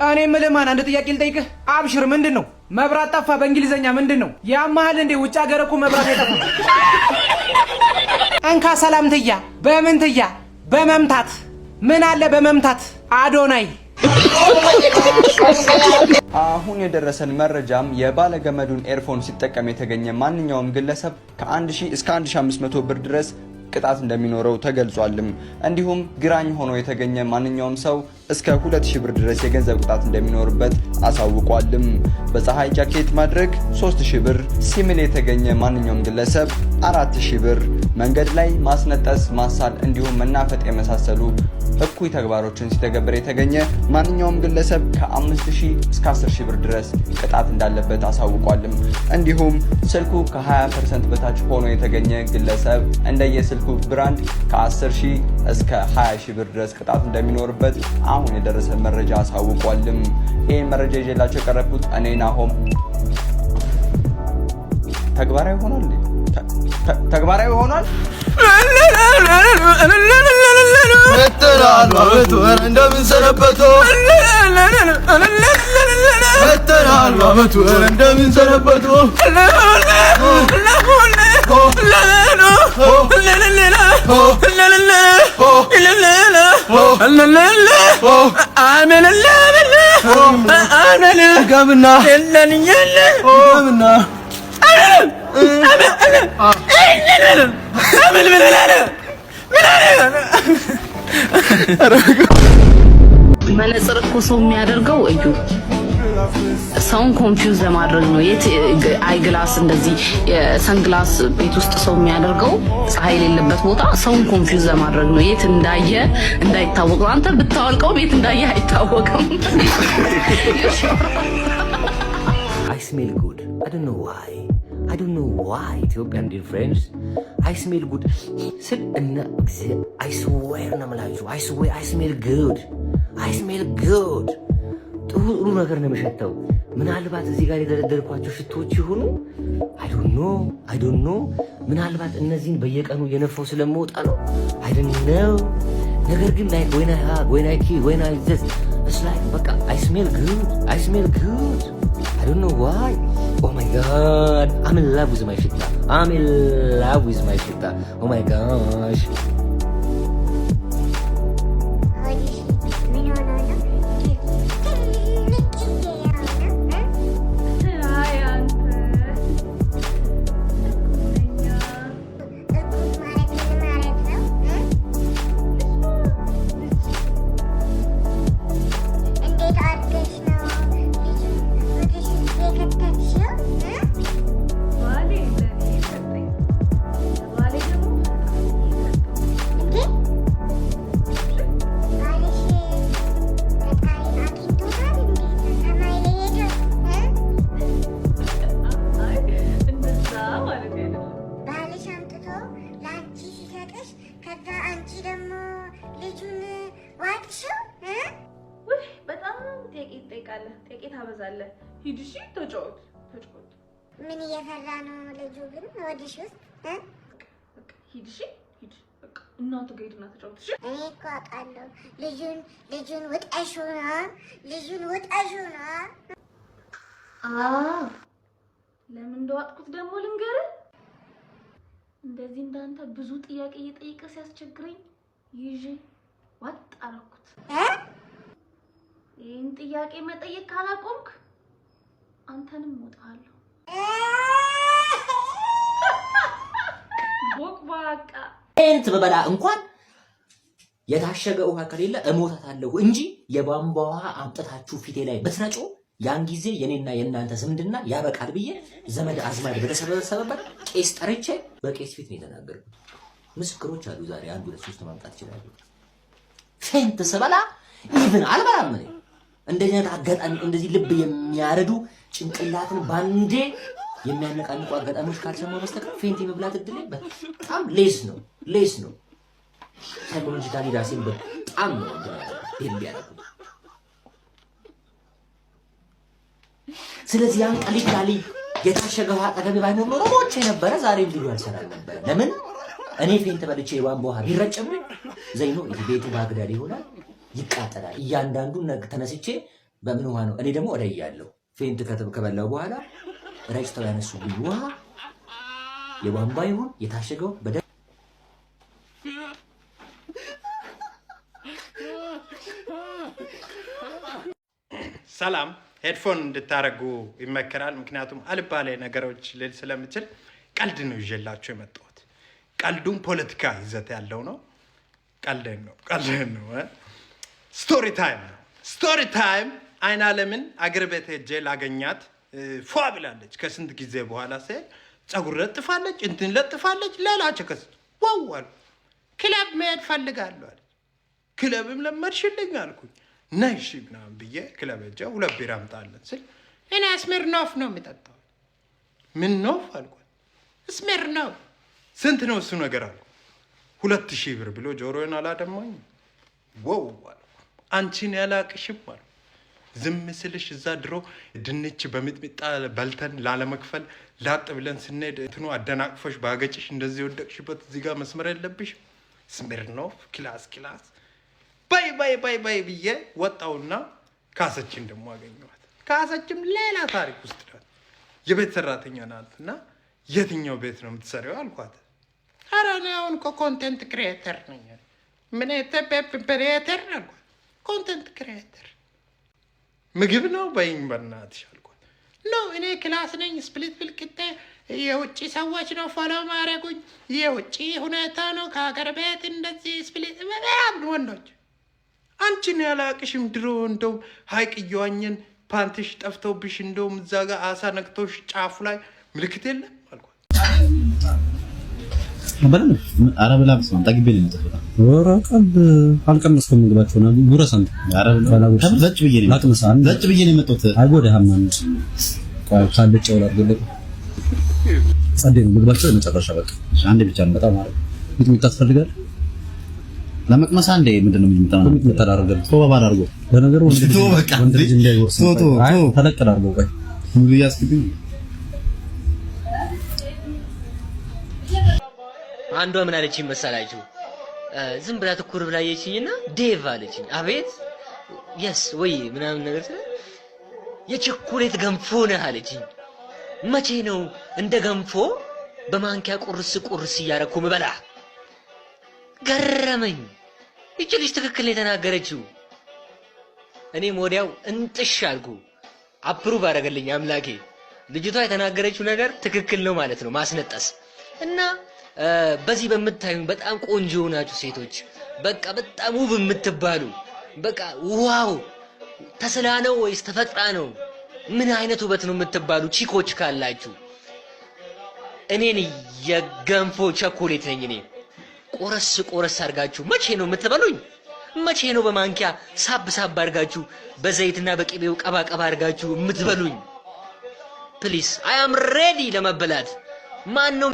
እኔ የምልህ ማን አንድ ጥያቄ ልጠይቅህ። አብሽር ምንድነው? መብራት ጠፋ በእንግሊዘኛ ምንድነው? ያማሃል እንዴ? ውጭ ሀገር እኮ መብራት አይጠፋ። እንካ ሰላምትያ በምንትያ በመምታት ምን አለ በመምታት አዶናይ። አሁን የደረሰን መረጃም የባለገመዱን ኤርፎን ሲጠቀም የተገኘ ማንኛውም ግለሰብ ከ1000 እስከ 1500 ብር ድረስ ቅጣት እንደሚኖረው ተገልጿልም። እንዲሁም ግራኝ ሆኖ የተገኘ ማንኛውም ሰው እስከ 2000 ብር ድረስ የገንዘብ ቅጣት እንደሚኖርበት አሳውቋልም። በፀሐይ ጃኬት ማድረግ 3000 ብር፣ ሲምል የተገኘ ማንኛውም ግለሰብ 4000 ብር፣ መንገድ ላይ ማስነጠስ፣ ማሳል እንዲሁም መናፈጥ የመሳሰሉ እኩይ ተግባሮችን ሲተገብር የተገኘ ማንኛውም ግለሰብ ከ5000 እስከ 10000 ብር ድረስ ቅጣት እንዳለበት አሳውቋልም። እንዲሁም ስልኩ ከ20% በታች ሆኖ የተገኘ ግለሰብ እንደየስልኩ ብራንድ ከ10000 እስከ 20000 ብር ድረስ ቅጣት እንደሚኖርበት አሁን የደረሰ መረጃ አሳውቋልም። ይሄን መረጃ ይዤላችሁ የቀረብኩት እኔ ናሆም። ተግባራዊ ሆኗል። ተግባራዊ ሆኗል። መተናል ባመቱ እንደምን ሰነበቱ መተናል ባመቱ እንደምን ሰነበቱ ገምና መነጽር እኮ ሰው የሚያደርገው እዩ ሰውን ኮንፊውዝ ለማድረግ ነው። የት አይ ግላስ እንደዚህ ሰንግላስ ቤት ውስጥ ሰው የሚያደርገው ፀሐይ የሌለበት ቦታ ሰውን ኮንፊውዝ ለማድረግ ነው። የት እንዳየ እንዳይታወቅ። አንተ ብታወልቀው ቤት እንዳየ አይታወቅም። I smell good. I don't know why. Ethiopian dear friends, I smell good. I swear na malayu. I smell good. ጥሩ ነገር ነው የሚሸተው። ምናልባት እዚህ ጋር የደረደርኳቸው ሽቶች ይሁኑ I don't know. ምናልባት እነዚህን በየቀኑ የነፈው ስለምወጣ ነው I don't know. ነገር ግን like when I just it's like በቃ I smell good. I don't know why. Oh my god, I'm in love with my shita. Oh my gosh. ጥቂት አበዛለ ሂድሽ ተጫወት ምን እየፈራ ነው ልጁ ግን ወዲሽ ውስጥ ሂድሽ በቃ እናቱ ጋር ተጫወት። እኔ እኮ አውቃለሁ ልጁን ወጣሽ ነው ለምን እንደዋጥኩት ደግሞ ልንገርህ። እንደዚህ እንዳንተ ብዙ ጥያቄ እየጠየቀ ሲያስቸግረኝ ይዤ ዋጥ አደረኩት። ይህን ጥያቄ መጠየቅ ካላቆምክ አንተንም እወጣለሁ። ቦቅቧቃ እንት በበላ እንኳን የታሸገ ውሃ ከሌለ እሞታታለሁ እንጂ የቧንቧ ውሃ አምጥታችሁ ፊቴ ላይ ብትረጩ ያን ጊዜ የኔና የእናንተ ዝምድና ያበቃል ብዬ ዘመድ አዝማድ በተሰበሰበበት ቄስ ጠርቼ በቄስ ፊት ነው የተናገርኩት። ምስክሮች አሉ። ዛሬ 1 2 3 ማምጣት ይችላሉ። ፌንት ስበላ ኢቭን አልበላም ነኝ። እንደዚህ አጋጣሚ እንደዚህ ልብ የሚያረዱ ጭንቅላትን ባንዴ የሚያነቃንቁ አጋጣሚዎች ካልሰማው በስተቀር ፌንት የመብላት እድል በጣም ሌስ ነው። ሳይኮሎጂካሊ ራሴን በጣም ነው የሚያደርጉት። ስለዚህ ያን ቀሊል የታሸገ ውሃ አጠገቤ ባይኖር ኖሮ ሞቼ ነበረ። ዛሬም ቪዲዮ አልሰራም ነበር። ለምን እኔ ፌንት በልቼ የቧንቧ ውሃ ቢረጭብኝ ዘይኖ ቤቱ ባግዳድ ይሆናል፣ ይቃጠላል። እያንዳንዱ ተነስቼ በምን ውሃ ነው? እኔ ደግሞ እለያለሁ። ፌንት ከበላው በኋላ ረጭተው ያነሱብኝ ውሃ የቧንቧ ይሁን የታሸገው በደንብ ሰላም ሄድፎን እንድታረጉ ይመከራል። ምክንያቱም አልባሌ ነገሮች ልል ስለምችል ቀልድ ነው ይዤላችሁ የመጣሁት። ቀልዱም ፖለቲካ ይዘት ያለው ነው። ቀልድ ነው። ስቶሪ ታይም ነው። ስቶሪ ታይም አይን አለምን አገር ቤት ሄጄ ላገኛት ፏ ብላለች። ከስንት ጊዜ በኋላ ሲሄድ ፀጉር ለጥፋለች፣ እንትን ለጥፋለች። ሌላ ቸከስ ዋዋል ክለብ መሄድ ፈልጋለሁ አለች። ክለብም ለመድሽልኝ አልኩኝ። ነይ እሺ ምናምን ብዬ ክለብ ሄጄ 2 ቢራ አምጣለን ስል እኔ ስሜርኖፍ ነው የሚጠጣው። ምን ኖፍ አልኳት። ስሜርኖፍ ስንት ነው እሱ ነገር አልኩ። 2000 ብር ብሎ ጆሮዬን አላደማኝ። ወው አልኩ። አንቺን ያላቅሽም አልኩ። ዝም ስልሽ እዛ ድሮ ድንች በሚጥሚጣ በልተን ላለመክፈል ላጥ ብለን ስንሄድ እንትኑ አደናቅፎሽ ባገጭሽ እንደዚህ ወደቅሽበት እዚህ ጋር መስመር የለብሽ። ስሜርኖፍ ክላስ ባይ ብዬ ወጣውና ካሰችን ደግሞ አገኘኋት። ካሰችም ሌላ ታሪክ ውስጥ ናት። የቤት ሰራተኛ ናትና የትኛው ቤት ነው የምትሰሪው አልኳት። ኧረ እኔ አሁን ኮንቴንት ክሪኤተር ነኝ። ምን ክሪኤተር አልኳት። ኮንቴንት ክሪኤተር ምግብ ነው በይኝ በእናትሽ አልኳት። ኖ እኔ ክላስ ነኝ። ስፕሊት ብልቅጤ የውጭ ሰዎች ነው ፎሎ ማድረጉኝ። የውጭ ሁኔታ ነው ከሀገር ቤት እንደዚህ ስፕሊት ወንዶች አንቺን ያላቅሽም ድሮ እንደው ሀይቅ እየዋኘን ፓንትሽ ጠፍተውብሽ እንደውም እዛ ጋር አሳ ነክቶሽ ጫፉ ላይ ምልክት የለም አልኳት። አረብላ መስማን ታግቤ ነው ተፈታ ወራቀል አልቀመስኩም ምግባቸው ነው ጉረሳን ዘጭ ብዬ ነው የመጣሁት። አይጎዳህም ማለት ካልጨው ላድርግ ጸዴ ነው ምግባቸው የመጨረሻ በቃ አንዴ ብቻ ነው በጣም ማለት ሚጥሚጣ ትፈልጋለህ? ለመቅመስ አንዴ ምንድነው የምታደርገው? ቶባ አድርጎ ለነገሩ ወንድ ልጅ እንዳይወርስ ተለቀል አድርጎ ቆይ ሙሉ ያስክብኝ። አንዷ ምን አለችኝ መሰላችሁ? ዝም ብላ ትኩር ብላ አየችኝና ዴቭ አለችኝ። አቤት የስ ወይ ምናምን ነገር ስለ የቸኮሌት ገንፎ ነህ አለችኝ። መቼ ነው እንደ ገንፎ በማንኪያ ቁርስ እያረኩ ምበላ? ገረመኝ። ይቺ ልጅ ትክክል የተናገረችው። እኔም ወዲያው እንጥሽ አልኩ። አፕሩቭ አደረገልኝ አምላኬ። ልጅቷ የተናገረችው ነገር ትክክል ነው ማለት ነው። ማስነጠስ እና በዚህ በምታዩኝ በጣም ቆንጆ ናችሁ ሴቶች፣ በቃ በጣም ውብ የምትባሉ በቃ ዋው ተስላ ነው ወይስ ተፈጥራ ነው ምን አይነት ውበት ነው የምትባሉ ቺኮች ካላችሁ እኔን የገንፎ ቸኮሌት ነኝ እኔ። ቆረስ አርጋችሁ መቼ ነው የምትበሉኝ? መቼ ነው በማንኪያ ሳብ አርጋችሁ በዘይትና በቅቤው ቀባ አርጋችሁ የምትበሉኝ? ፕሊስ አይ አም ሬዲ ለመበላት። ማን ነው